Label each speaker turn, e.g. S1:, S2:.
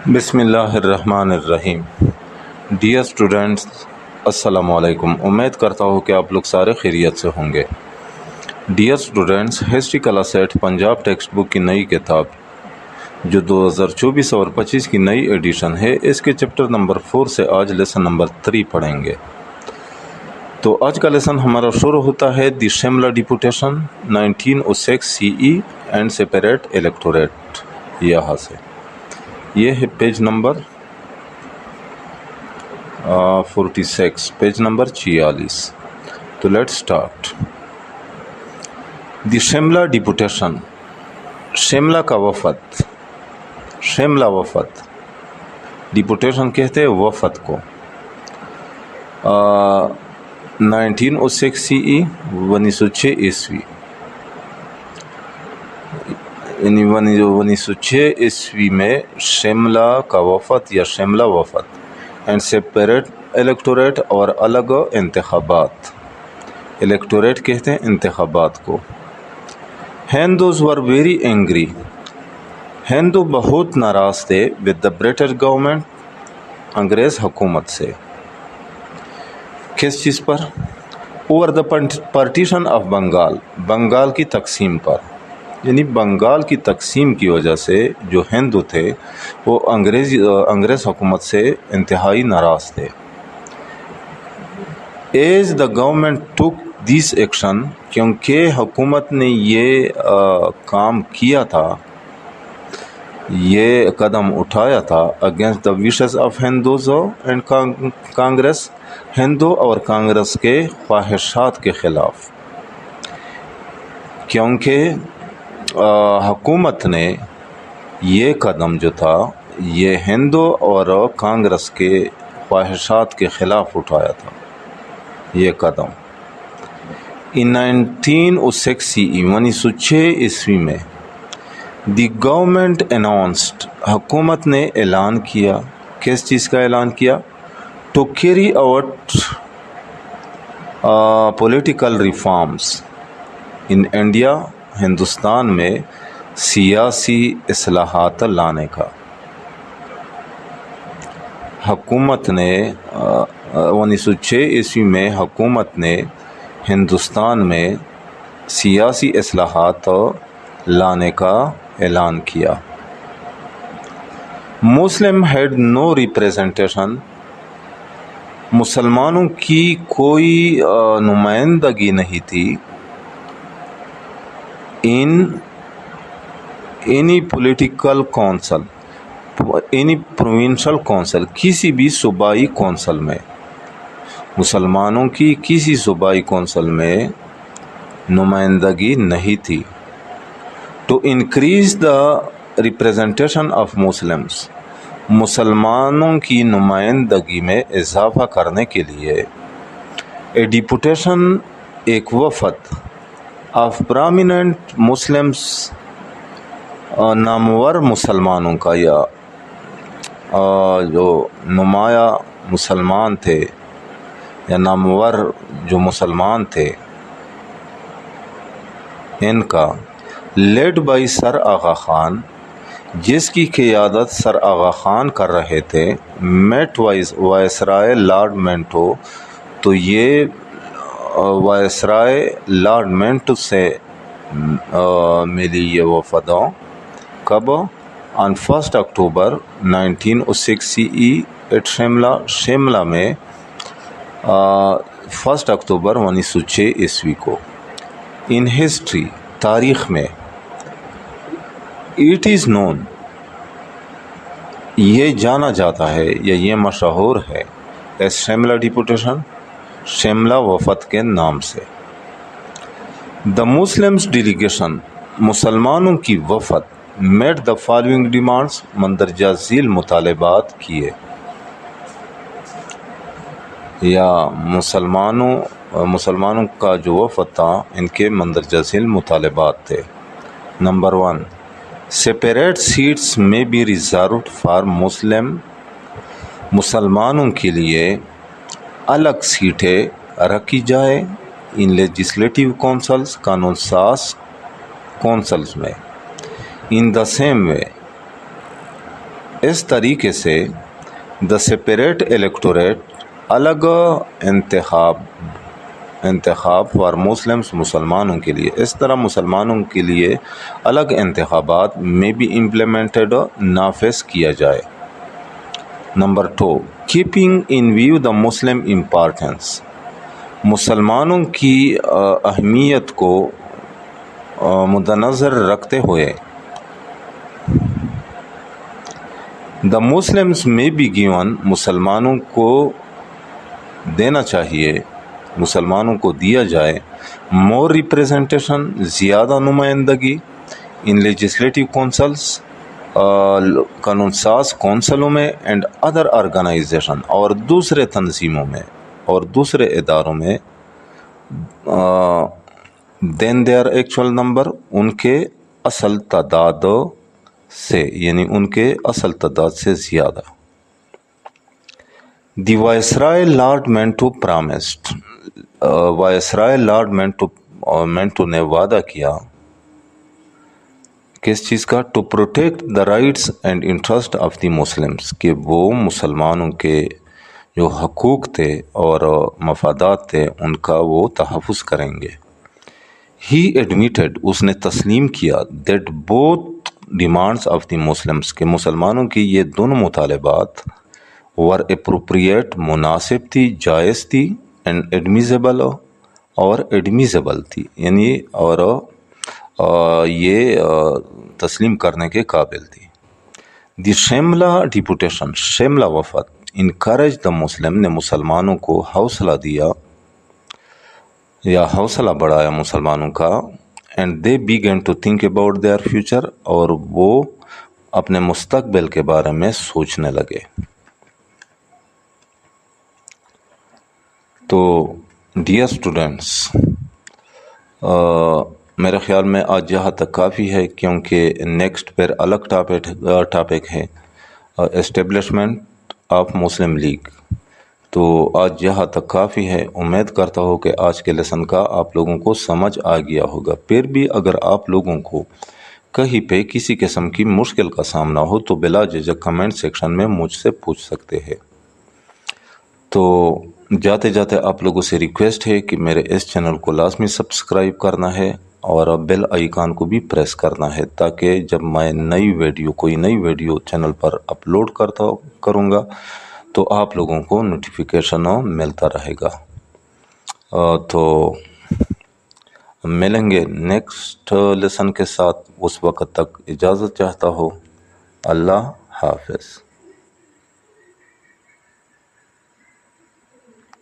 S1: بسم اللہ الرحمن الرحیم۔ ڈیئر اسٹوڈنٹس، السلام علیکم۔ امید کرتا ہوں کہ آپ لوگ سارے خیریت سے ہوں گے۔ Dear students, history class 8 Punjab text book کی نئی کتاب جو 2024 اور 25 کی نئی ایڈیشن ہے، اس کے چیپٹر نمبر 4 سے آج لیسن نمبر 3 پڑھیں گے۔ تو آج کا لیسن ہمارا شروع ہوتا ہے the Shimla deputation 1906 CE and separate electorate, یہاں سے۔ یہ ہے پیج نمبر 46، پیج نمبر 46۔ تو لیٹ سٹارٹ۔ دی شملہ ڈیپوٹیشن، شملہ کا وفد، شملہ وفد، ڈیپوٹیشن کہتے ہیں وفد کو۔ 1906 CE 1906 عیسوی، یعنی 1906 عیسوی میں شملہ کا وفد یا شملہ وفد اینڈ سیپریٹ الیکٹوریٹ، اور الگ انتخابات، الیکٹوریٹ کہتے ہیں انتخابات کو۔ ہندوز ور ویری اینگری، ہندو بہت ناراض تھے ود دا برٹش گورنمنٹ، انگریز حکومت سے۔ کس چیز پر؟ Over the partition of Bengal, Bengal کی تقسیم پر، یعنی بنگال کی تقسیم کی وجہ سے جو ہندو تھے وہ انگریز حکومت سے انتہائی ناراض تھے۔ ایز دا گورنمنٹ ٹوک دیس ایکشن، کیونکہ حکومت نے یہ کام کیا تھا، یہ قدم اٹھایا تھا against the wishes of Hindus and Congress, ہندو اور کانگریس کے خواہشات کے خلاف، کیونکہ حکومت نے یہ قدم جو تھا یہ ہندو اور کانگریس کے خواہشات کے خلاف اٹھایا تھا یہ قدم۔ ان 1906 CE 1906 عیسوی میں دی گورنمنٹ اناؤنسڈ، حکومت نے اعلان کیا، کس چیز کا اعلان کیا؟ To carry out political reforms in India, Hindustan میں سیاسی اصلاحات لانے کا۔ حکومت نے 1906 عیسوی میں حکومت نے ہندوستان میں سیاسی اصلاحات لانے کا اعلان کیا۔ مسلم ہیڈ نو ریپریزنٹیشن، مسلمانوں کی کوئی نمائندگی نہیں تھی in any political council، any provincial council، کسی بھی صوبائی کونسل میں، مسلمانوں کی کسی صوبائی کونسل میں نمائندگی نہیں تھی۔ to increase the representation of Muslims، مسلمانوں کی نمائندگی میں اضافہ کرنے کے لیے a deputation، ایک وفد آف پرامیننٹ مسلمس، نامور مسلمانوں کا، یا جو نمایاں مسلمان تھے یا نامور جو مسلمان تھے ان کا، لیڈ بائی سر آغا خان، جس کی قیادت سر آغا خان کر رہے تھے، میٹ وائسرائے لارڈ منٹو، تو یہ وائسرائے لارڈ منٹو سے ملی یہ وفدوں، کب؟ آن 1 اکتوبر 1906 CE ایٹ شملہ، شملہ میں 1 اکتوبر 1906 عیسوی کو۔ ان ہسٹری، تاریخ میں، اٹ از نون، یہ جانا جاتا ہے یا یہ مشہور ہے ایز شملہ ڈیپوٹیشن، شملہ وفد کے نام سے۔ دا مسلمس ڈیلیگیشن، مسلمانوں کی وفد، میڈ دا فالوئنگ ڈیمانڈس، مندرجہ ذیل مطالبات کیے، یا مسلمانوں کا جو وفد تھا ان کے مندرجہ ذیل مطالبات تھے۔ نمبر 1، سیپریٹ سیٹس میں بی ریزروڈ فار مسلم، مسلمانوں کے لیے الگ سیٹیں رکھی جائے ان لیجسلیٹیو کونسلز، قانون ساز کونسلز میں۔ ان دا سیم وے، اس طریقے سے دا سپریٹ الیکٹوریٹ الگ انتخاب فار مسلمس مسلمانوں کے لیے، اس طرح مسلمانوں کے لیے الگ انتخابات میں بھی امپلیمنٹڈ نافذ کیا جائے۔ Number 2، keeping in view the Muslim importance, مسلمانوں کی اہمیت کو مدنظر رکھتے ہوئے the Muslims may be given, مسلمانوں کو دینا چاہیے، مسلمانوں کو دیا جائے مور ریپریزنٹیشن، زیادہ نمائندگی ان لیجسلیٹو کونسلس، قانون ساز کونسلوں میں، اینڈ ادر آرگنائزیشن، اور دوسرے تنظیموں میں اور دوسرے اداروں میں، دین دیئر ایکچوئل نمبر، ان کے اصل تعداد سے، یعنی ان کے اصل تعداد سے زیادہ۔ The viceroy Lord Minto promised, viceroy Lord Minto نے وعدہ کیا کس چیز کا؟ To protect the rights and interest of the Muslims, کہ وہ مسلمانوں کے جو حقوق تھے اور مفادات تھے ان کا وہ تحفظ کریں گے۔ ہی ایڈمیٹڈ، اس نے تسلیم کیا، that both demands of the Muslims, کہ مسلمانوں کی یہ دونوں مطالبات ور اپروپریٹ، مناسب تھی، جائز تھی، اینڈ ایڈمیزیبل، اور ایڈمیزیبل تھی، یعنی اور یہ تسلیم کرنے کے قابل تھی۔ دی شملہ ڈیپوٹیشن، شملہ وفد، انکریج دا مسلم، نے مسلمانوں کو حوصلہ دیا یا حوصلہ بڑھایا مسلمانوں کا، and they begin to think about their future, اور وہ اپنے مستقبل کے بارے میں سوچنے لگے۔ تو ڈیئر اسٹوڈنٹس، میرے خیال میں آج یہاں تک کافی ہے، کیونکہ نیکسٹ پھر الگ ٹاپک ہے، اسٹیبلشمنٹ آف مسلم لیگ۔ تو آج یہاں تک کافی ہے، امید کرتا ہوں کہ آج کے لیسن کا آپ لوگوں کو سمجھ آ گیا ہوگا۔ پھر بھی اگر آپ لوگوں کو کہیں پہ کسی قسم کی مشکل کا سامنا ہو تو بلا جھجک کمنٹ سیکشن میں مجھ سے پوچھ سکتے ہیں۔ تو جاتے جاتے آپ لوگوں سے ریکویسٹ ہے کہ میرے اس چینل کو لازمی سبسکرائب کرنا ہے اور بیل آئیکن کو بھی پریس کرنا ہے، تاکہ جب میں کوئی نئی ویڈیو چینل پر اپلوڈ کروں گا تو آپ لوگوں کو نوٹیفیکیشن ملتا رہے گا۔ تو ملیں گے نیکسٹ لیسن کے ساتھ، اس وقت تک اجازت چاہتا ہوں۔ اللہ حافظ۔